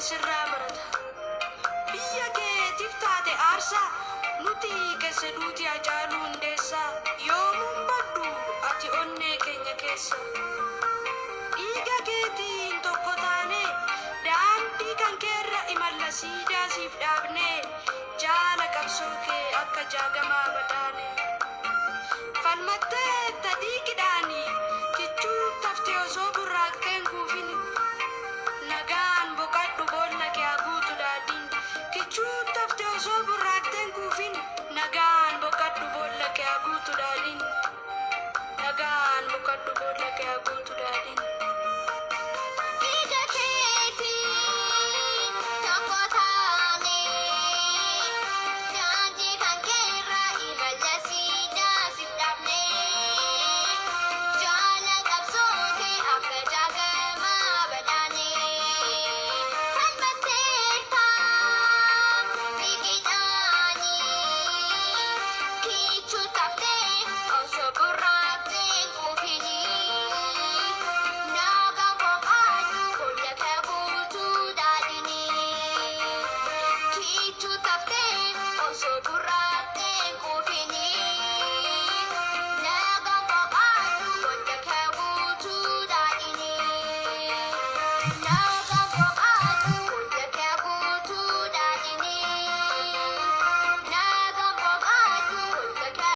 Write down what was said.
sirraa barata biyya keetiif taate aarsaa nuti keessa duuti Hacaaluu Hundeessaa yoomuu baddu ati onnee keenya keessa dhiiga keetiin tokko taane daandii kan keerra imalla siidaa siif dhaabnee jaala qabsoo kee akka jaagamaa badaane falmattee tadiiqidhaanii kichuu taftee osoo burraaqxeen kuufin nagaan boqadhu boolla kee haguutu daadhiin kichuu taftee osoo burraaqxeen kuufin nagaan boqadhu boolla kee haguutu daadhiin nagaan boqadhu boolla kee haguutu daadhiin. No.